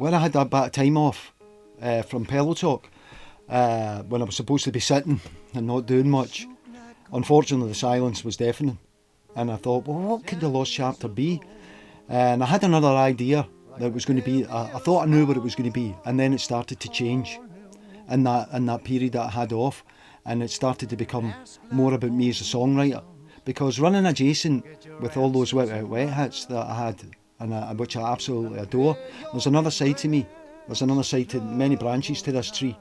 when I had that bit of time off from Pellow Talk, when I was supposed to be sitting and not doing much, unfortunately the silence was deafening. And I thought, well, what could the lost chapter be? And I had another idea that it was going to be, I thought I knew what it was going to be, and then it started to change in that period that I had off, and it started to become more about me as a songwriter. Because running adjacent with all those wet hits that I had, and which I absolutely adore, there's another side to me. There's another side to many branches to this tree.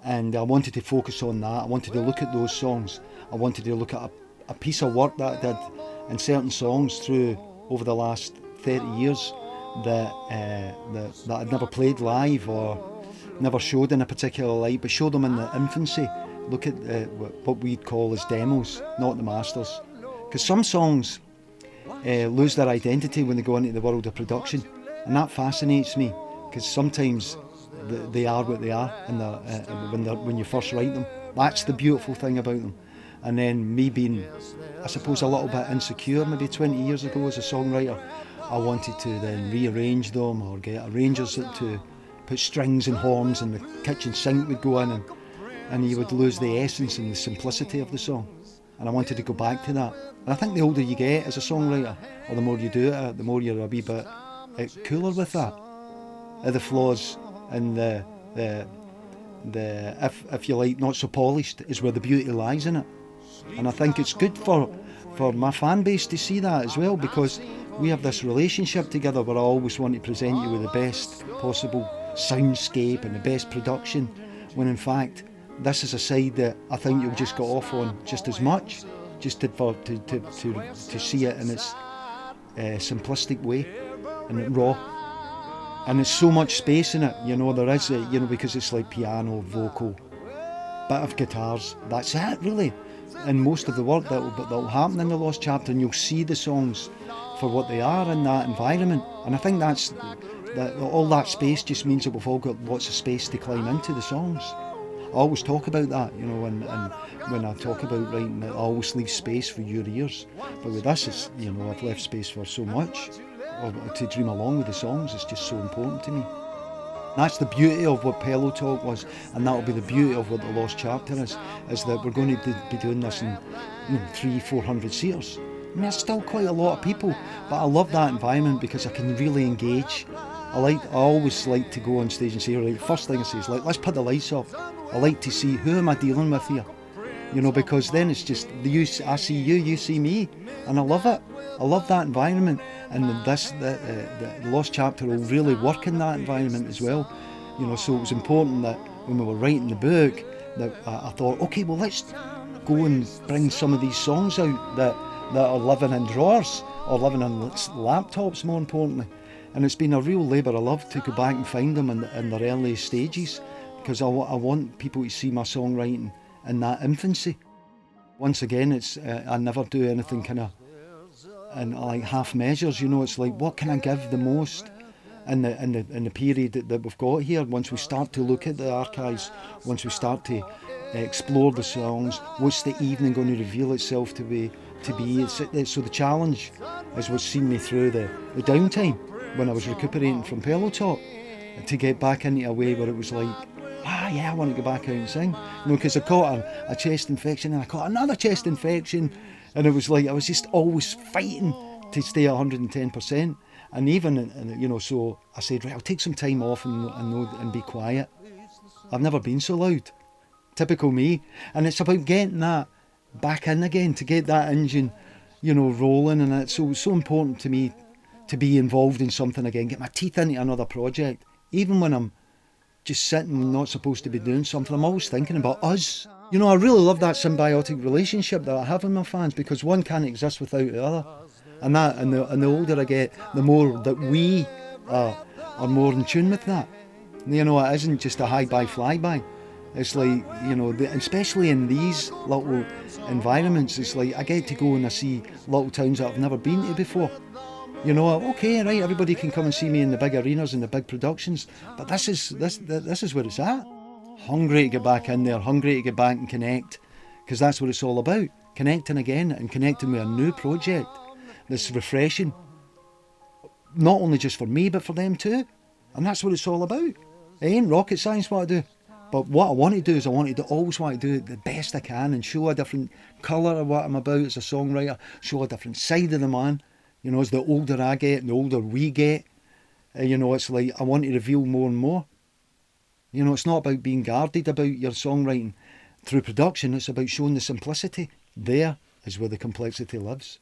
And I wanted to focus on that. I wanted to look at those songs. I wanted to look at a piece of work that I did in certain songs through over the last 30 years that I'd never played live or never showed in a particular light, but showed them in the infancy. Look at what we'd call as demos, not the masters. Because some songs lose their identity when they go into the world of production, and that fascinates me, because sometimes they are what they are, and when you first write them. That's the beautiful thing about them. And then me being, I suppose, a little bit insecure maybe 20 years ago as a songwriter, I wanted to then rearrange them or get arrangers to put strings and horns, and the kitchen sink would go in, and you would lose the essence and the simplicity of the song. And I wanted to go back to that. And I think the older you get as a songwriter, or the more you do it, the more you're a wee bit cooler with that. The flaws and the if you like, not so polished is where the beauty lies in it. And I think it's good for my fan base to see that as well, because we have this relationship together where I always want to present you with the best possible soundscape and the best production, when in fact this is a side that I think you'll just go off on just as much, just to see it in its simplistic way and raw. And there's so much space in it, there is, because it's like piano, vocal, bit of guitars, that's it really. And most of the work that will happen in the Lost Chapter, and you'll see the songs for what they are in that environment. And I think that all that space just means that we've all got lots of space to climb into the songs. I always talk about that, and when I talk about writing, I always leave space for your ears. But with this, it's, I've left space for so much. To dream along with the songs is just so important to me. That's the beauty of what Pellow Talk was, and that'll be the beauty of what the Lost Chapter is that we're going to be doing this in 300-400 seaters. I mean, it's still quite a lot of people, but I love that environment because I can really engage. I always like to go on stage and say, right, first thing I say is, let's put the lights off. I like to see, who am I dealing with here? Because then it's just, I see you, you see me, and I love it. I love that environment, and the Lost Chapter will really work in that environment as well. So it was important that when we were writing the book, that I thought, okay, well, let's go and bring some of these songs out that are living in drawers, or living on laptops more importantly. And it's been a real labour of love to go back and find them in their early stages, because I want people to see my songwriting in that infancy. Once again, it's I never do anything kind of in like half measures. It's like, what can I give the most in the period that we've got here? Once we start to look at the archives, once we start to explore the songs, what's the evening going to reveal itself to be? So the challenge is what's seen me through the downtime when I was recuperating from Pellow Talk, to get back into a way where it was like, I want to go back out and sing. Because I caught a chest infection, and I caught another chest infection, and it was like I was just always fighting to stay at 110%. And even, so I said, right, I'll take some time off and be quiet. I've never been so loud. Typical me. And it's about getting that back in again, to get that engine, rolling. And it's so important to me to be involved in something again, get my teeth into another project. Even when I'm just sitting, not supposed to be doing something, I'm always thinking about us. I really love that symbiotic relationship that I have with my fans, because one can't exist without the other. And the older I get, the more that we are more in tune with that. It isn't just a hi-bye, fly-by. It's like, especially in these little environments, it's like I get to go and I see little towns that I've never been to before. Okay, right, everybody can come and see me in the big arenas and the big productions, but this is where it's at. Hungry to get back in there, hungry to get back and connect, because that's what it's all about. Connecting again, and connecting with a new project that's refreshing. Not only just for me, but for them too. And that's what it's all about. It ain't rocket science what I do. But what I want to do is always want to do it the best I can and show a different colour of what I'm about as a songwriter, show a different side of the man. You know, as the older I get and the older we get, you know, it's like I want to reveal more and more. You know, it's not about being guarded about your songwriting through production, it's about showing the simplicity. There is where the complexity lives.